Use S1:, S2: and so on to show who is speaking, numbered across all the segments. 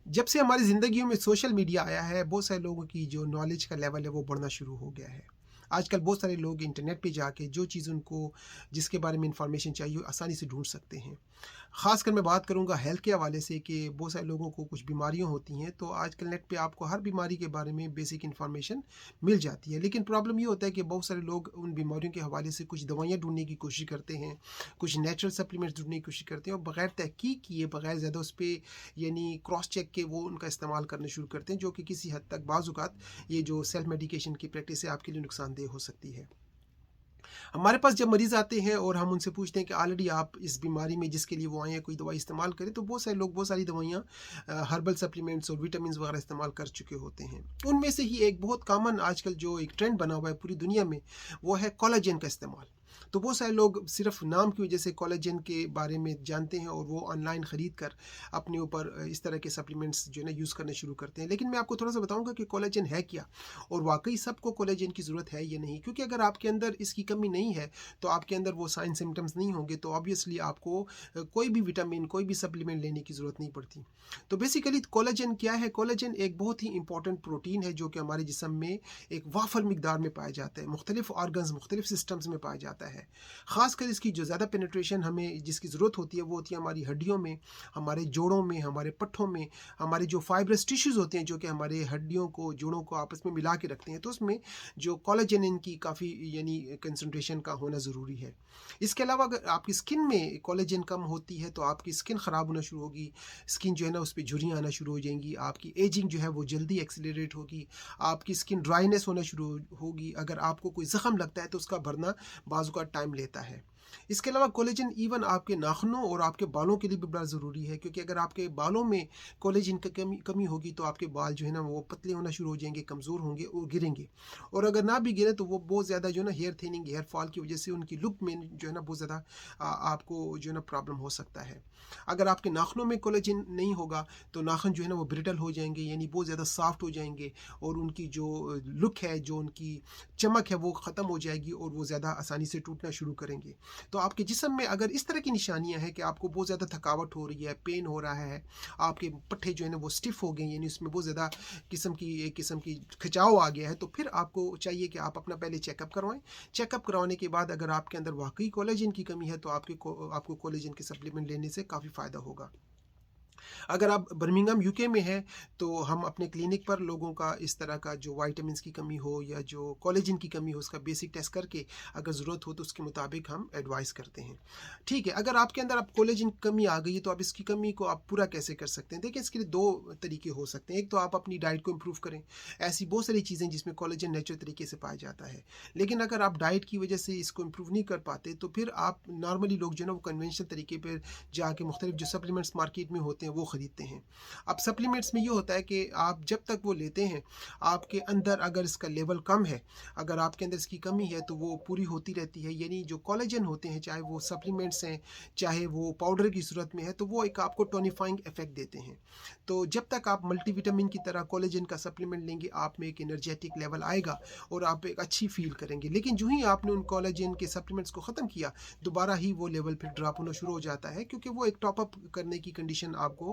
S1: जब से हमारी ज़िंदगियों में सोशल मीडिया आया है, बहुत सारे लोगों की जो नॉलेज का लेवल है वो बढ़ना शुरू हो गया है। आजकल बहुत सारे लोग इंटरनेट पे जाके जो चीज़ उनको जिसके बारे में इंफॉर्मेशन चाहिए आसानी से ढूँढ सकते हैं। ख़ासकर मैं बात करूँगा हेल्थ के हवाले से कि बहुत सारे लोगों को कुछ बीमारियाँ होती हैं, तो आजकल नेट पे आपको हर बीमारी के बारे में बेसिक इन्फॉर्मेशन मिल जाती है। लेकिन प्रॉब्लम ये होता है कि बहुत सारे लोग उन बीमारियों के हवाले से कुछ दवाइयाँ ढूँढने की कोशिश करते हैं, कुछ नेचुरल सप्लीमेंट्स ढूँढने की कोशिश करते हैं और बगैर तहकीक किए, बगैर ज़्यादा उस पे यानी क्रॉस चेक के वो उनका इस्तेमाल करना शुरू करते हैं, जो कि किसी हद तक बाज़ औक़ात ये जो सेल्फ मेडिकेशन की प्रैक्टिस है आपके लिए नुकसानदेह हो सकती है। हमारे पास जब मरीज़ आते हैं और हम उनसे पूछते हैं कि ऑलरेडी आप इस बीमारी में जिसके लिए वो आए हैं कोई दवाई इस्तेमाल करें, तो बहुत सारे लोग बहुत सारी दवाइयाँ हर्बल सप्लीमेंट्स और विटामिन्स वगैरह इस्तेमाल कर चुके होते हैं। उनमें से ही एक बहुत कॉमन आजकल जो एक ट्रेंड बना हुआ है पूरी दुनिया में, वो है कोलेजन का इस्तेमाल। तो बहुत सारे लोग सिर्फ नाम की वजह से कोलेजन के बारे में जानते हैं और वो ऑनलाइन ख़रीद कर अपने ऊपर इस तरह के सप्लीमेंट्स जो है ना यूज़ करने शुरू करते हैं। लेकिन मैं आपको थोड़ा सा बताऊंगा कि कोलेजन है क्या और वाकई सबको कोलेजन की ज़रूरत है या नहीं, क्योंकि अगर आपके अंदर इसकी कमी नहीं है तो आपके अंदर वो साइन सिम्टम्स नहीं होंगे, तो ऑब्वियसली आपको कोई भी विटामिन कोई भी सप्लीमेंट लेने की ज़रूरत नहीं पड़ती। तो बेसिकली कोलेजन क्या है? कोलेजन एक बहुत ही इंपॉर्टेंट प्रोटीन है जो कि हमारे जिसम में एक वाफर मिकदार में पाया जाता है, मुख्तलिफ ऑर्गन्स मुख्तलिफ सिस्टम्स में पाया जाता है। ख़ासकर इसकी जो ज़्यादा पेनिट्रेशन हमें जिसकी ज़रूरत होती है वो होती है हमारी हड्डियों में, हमारे जोड़ों में, हमारे पट्ठों में, हमारे जो फाइब्रस टिश्यूज़ होते हैं जो कि हमारे हड्डियों को जोड़ों को आपस में मिला के रखते हैं, तो उसमें जो कोलेजन इनकी काफ़ी यानी कंसंट्रेशन का होना ज़रूरी है। इसके अलावा अगर आपकी स्किन में कोलेजन कम होती है तो आपकी स्किन ख़राब होना शुरू होगी, स्किन जो है ना उस पे झुर्रियाँ आना शुरू हो जाएंगी, आपकी एजिंग जो है वो जल्दी एक्सीलरेट होगी, आपकी स्किन ड्राइनेस होना शुरू होगी। अगर आपको कोई ज़ख़म लगता है तो उसका भरना बाज़ू का टाइम लेता है। इसके अलावा कोलेजन इवन आपके नाखूनों और आपके बालों के लिए भी बड़ा ज़रूरी है, क्योंकि अगर आपके बालों में कोलेजन की कमी होगी तो आपके बाल जो है ना वो पतले होना शुरू हो जाएंगे, कमज़ोर होंगे और गिरेंगे। और अगर ना भी गिरे तो वो बहुत ज़्यादा जो है ना हेयर थिनिंग, हेयर फॉल की वजह से उनकी लुक में जो है ना बहुत ज़्यादा आपको जो है ना प्रॉब्लम हो सकता है। अगर आपके नाखूनों में कोलेजन नहीं होगा तो नाखून जो है ना वो ब्रिटल हो जाएंगे, यानी बहुत ज़्यादा सॉफ्ट हो जाएंगे और उनकी जो लुक है, जो उनकी चमक है वो ख़त्म हो जाएगी और वो ज़्यादा आसानी से टूटना शुरू करेंगे। तो आपके जिस्म में अगर इस तरह की निशानियां हैं कि आपको बहुत ज़्यादा थकावट हो रही है, पेन हो रहा है, आपके पट्टे जो है ना वो स्टिफ हो गए, यानी उसमें बहुत ज़्यादा एक किस्म की खिंचाव आ गया है, तो फिर आपको चाहिए कि आप अपना पहले चेकअप करवाएं। चेकअप करवाने के बाद अगर आपके अंदर वाकई कोलेजन की कमी है तो आपको कोलेजन के सप्लीमेंट लेने से काफ़ी फ़ायदा होगा। अगर आप बर्मिंघम यूके में हैं तो हम अपने क्लिनिक पर लोगों का इस तरह का जो वाइटामिन की कमी हो या जो कोलेजन की कमी हो उसका बेसिक टेस्ट करके अगर ज़रूरत हो तो उसके मुताबिक हम एडवाइस करते हैं। ठीक है, अगर आपके अंदर आप कोलेजन की कमी आ गई है तो आप इसकी कमी को आप पूरा कैसे कर सकते हैं? देखिए, इसके लिए दो तरीके हो सकते हैं। एक तो आप अपनी डाइट को इम्प्रूव करें। ऐसी बहुत सारी चीज़ें जिसमें कोलेजन नेचुरल तरीके से पाया जाता है, लेकिन अगर आप डाइट की वजह से इसको इम्प्रूव नहीं कर पाते तो फिर आप नॉर्मली लोग जो है ना वो कन्वेंशनल तरीके पर जाके मुख्तलिफ जो सप्लीमेंट्स मार्केट में होते हैं वो ख़रीदते हैं। अब सप्लीमेंट्स में ये होता है कि आप जब तक वो लेते हैं आपके अंदर अगर इसका लेवल कम है, अगर आपके अंदर इसकी कमी है तो वो पूरी होती रहती है। यानी जो कोलेजन होते हैं, चाहे वो सप्लीमेंट्स हैं चाहे वो पाउडर की सूरत में है, तो वो एक आपको टोनिफाइंग इफेक्ट देते हैं। तो जब तक आप मल्टीविटामिन की तरह कोलेजन का सप्लीमेंट लेंगे आप में एक एनर्जेटिक लेवल आएगा और आप एक अच्छी फील करेंगे। लेकिन जो ही आपने उन कोलेजन के सप्लीमेंट्स को ख़त्म किया दोबारा ही वो लेवल फिर ड्रॉप होना शुरू हो जाता है, क्योंकि वो एक टॉप अप करने की कंडीशन आपको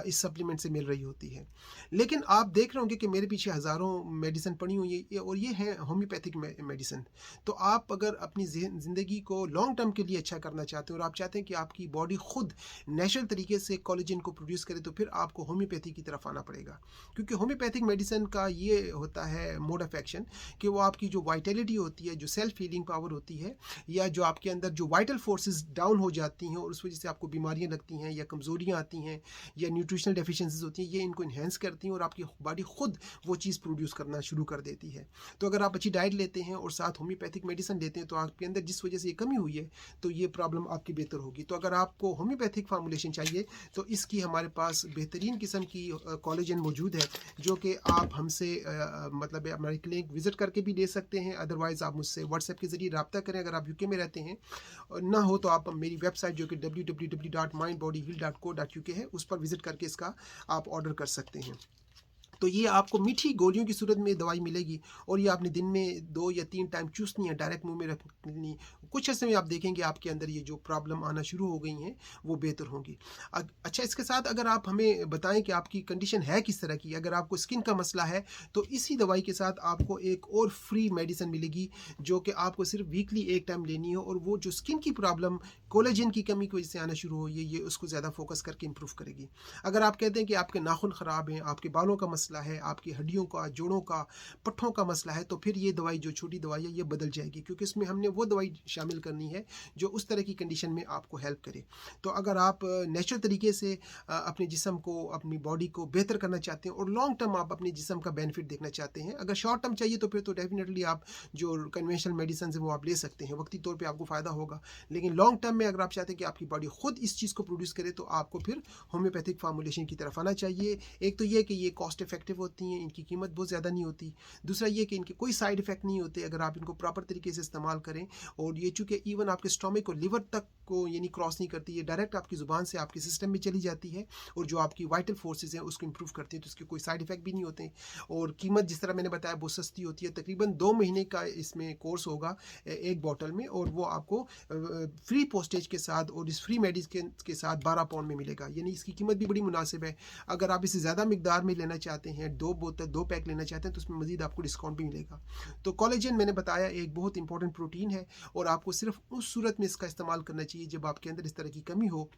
S1: इस सप्लीमेंट से मिल रही होती है। लेकिन आप देख रहे होंगे कि मेरे पीछे हज़ारों मेडिसिन पड़ी हुई है और ये है होम्योपैथिक मेडिसिन। तो आप अगर अपनी ज़िंदगी को लॉन्ग टर्म के लिए अच्छा करना चाहते हैं और आप चाहते हैं कि आपकी बॉडी खुद नेचुरल तरीके से कोलेजन को प्रोड्यूस करे, तो फिर आपको होम्योपैथी की तरफ आना पड़ेगा। क्योंकि होम्योपैथिक मेडिसिन का ये होता है मोड ऑफ एक्शन कि वो आपकी जो वाइटलिटी होती है, जो सेल्फ हीलिंग पावर होती है, या जो आपके अंदर जो वाइटल फोर्सेस डाउन हो जाती हैं और उस वजह से आपको बीमारियां लगती हैं या कमज़ोरियां आती हैं या न्यूट्रिशनल डेफिशिएंसीज होती हैं, ये इनको इन्हेंस करती हैं और आपकी बॉडी खुद वो चीज़ प्रोड्यूस करना शुरू कर देती है। तो अगर आप अच्छी डाइट लेते हैं और साथ होम्योपैथिक मेडिसिन लेते हैं तो आपके अंदर जिस वजह से ये कमी हुई है तो ये प्रॉब्लम आपकी बेहतर होगी। तो अगर आपको होम्योपैथिक फार्मूलेशन चाहिए तो इसकी हमारे पास बेहतरीन किस्म की कोलेजन मौजूद है, जो कि आप हमसे मतलब हमारी क्लिनिक विज़िट करके भी ले सकते हैं। अदरवाइज़ आप मुझसे व्हाट्सएप के ज़रिए रब्ता करें अगर आप यूके में रहते हैं, ना हो तो आप मेरी वेबसाइट जो कि www.mindbodyheal.co.uk है उस पर विज़िट करके इसका आप ऑर्डर कर सकते हैं। तो ये आपको मीठी गोलियों की सूरत में दवाई मिलेगी और ये आपने दिन में 2 या 3 टाइम चूसनी है, डायरेक्ट मुँह में रखनी। कुछ ऐसे में आप देखेंगे आपके अंदर ये जो प्रॉब्लम आना शुरू हो गई हैं, वो बेहतर होंगी। अच्छा, इसके साथ अगर आप हमें बताएँ कि आपकी कंडीशन है किस तरह की? अगर आपको स्किन का मसला है, तो इसी दवाई के साथ आपको एक और फ्री मेडिसिन मिलेगी, जो कि आपको सिर्फ़ वीकली 1 टाइम लेनी है, और वो जो स्किन की प्रॉब्लम कोलेजन की कमी की वजह से आना शुरू हुई है, ये उसको ज़्यादा फ़ोकस करके इम्प्रूव करेगी। अगर आप कहते हैं कि आपके नाखून ख़राब हैं, आपके बालों का मसला है, आपकी हड्डियों का, जोड़ों का, पट्ठों का मसला है, तो फिर ये दवाई, जो छोटी दवाई है, ये बदल जाएगी, क्योंकि इसमें हमने वो दवाई शामिल करनी है जो उस तरह की कंडीशन में आपको हेल्प करे। तो अगर आप नेचुरल तरीके से अपने जिस्म को, अपनी बॉडी को बेहतर करना चाहते हैं और लॉन्ग टर्म आप अपने जिस्म का बेनिफिट देखना चाहते हैं, अगर शॉर्ट टर्म चाहिए तो फिर तो डेफिनेटली आप जो कन्वेंशनल मेडिसिन है वो आप ले सकते हैं, वक्ती तौर पे आपको फ़ायदा होगा। लेकिन लॉन्ग टर्म में अगर आप चाहते हैं कि आपकी बॉडी खुद इस चीज़ को प्रोड्यूस करे, तो आपको फिर होम्योपैथिक फार्मूलेशन की तरफ आना चाहिए। एक तो ये कि ये कॉस्ट इफेक्टिव होती हैं, इनकी कीमत बहुत ज़्यादा नहीं होती। दूसरा ये कि इनके कोई साइड इफ़ेक्ट नहीं होते अगर आप इनको प्रॉपर तरीके से इस्तेमाल करें, और ये चूँकि इवन आपके स्टोमक और लिवर तक को यानी क्रॉस नहीं करती, ये डायरेक्ट आपकी ज़ुबान से आपके सिस्टम में चली जाती है, और जो आपकी वाइटल फोर्सेस हैं उसको इम्प्रूव करती है, तो इसके कोई साइड इफ़ेक्ट भी नहीं होते। और कीमत जिस तरह मैंने बताया बहुत सस्ती होती है, तकरीबन 2 महीने का इसमें कोर्स होगा एक बॉटल में, और वो आपको फ्री पोस्टेज के साथ और इस फ्री मेडिसिन के साथ 12 पाउंड में मिलेगा, यानी इसकी कीमत भी बड़ी मुनासिब है। अगर आप इसे ज़्यादा मिकदार में लेना चाहते हैं, 2 पैक लेना चाहते हैं, तो उसमें मज़ीद आपको डिस्काउंट भी मिलेगा। तो कोलेजन मैंने बताया एक बहुत इंपॉर्टेंट प्रोटीन है, और आपको सिर्फ उस सूरत में इसका इस्तेमाल करना चाहिए जब आपके अंदर इस तरह की कमी हो,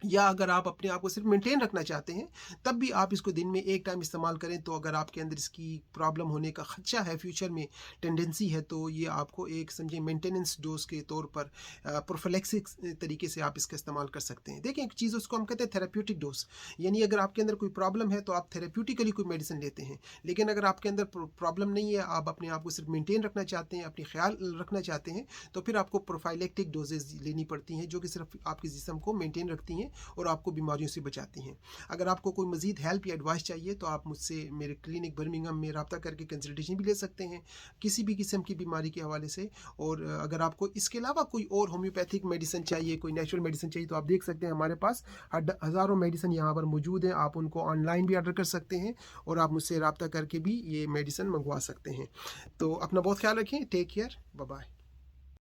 S1: या अगर आप अपने आप को सिर्फ मेंटेन रखना चाहते हैं, तब भी आप इसको दिन में 1 टाइम इस्तेमाल करें। तो अगर आपके अंदर इसकी प्रॉब्लम होने का खदशा है, फ्यूचर में टेंडेंसी है, तो ये आपको एक समझे मेंटेनेंस डोज के तौर पर प्रोफिलैक्सिस तरीके से आप इसका इस्तेमाल कर सकते हैं। देखें, एक चीज़ उसको हम कहते हैं थेरेप्यूटिक डोज, यानी अगर आपके अंदर कोई प्रॉब्लम है तो आप थेरेप्यूटिकली कोई मेडिसिन लेते हैं। लेकिन अगर आपके अंदर प्रॉब्लम नहीं है, आप अपने आप को सिर्फ मेंटेन रखना चाहते हैं, अपनी ख्याल रखना चाहते हैं, तो फिर आपको प्रोफाइलेक्टिक डोजेज लेनी पड़ती हैं, जो कि सिर्फ आपके जिस्म को मेंटेन रखती हैं और आपको बीमारियों से बचाती हैं। अगर आपको कोई मज़ीद हेल्प या एडवाइस चाहिए, तो आप मुझसे मेरे क्लिनिक बर्मिंघम में रब्ता करके कंसल्टेशन भी ले सकते हैं, किसी भी किस्म की बीमारी के हवाले से। और अगर आपको इसके अलावा कोई और होम्योपैथिक मेडिसिन चाहिए, कोई नेचुरल मेडिसिन चाहिए, तो आप देख सकते हैं हमारे पास हज़ारों मेडिसिन यहाँ पर मौजूद हैं। आप उनको ऑनलाइन भी ऑर्डर कर सकते हैं, और आप मुझसे रब्ता करके भी ये मेडिसिन मंगवा सकते हैं। तो अपना बहुत ख्याल रखें। Take care, bye bye.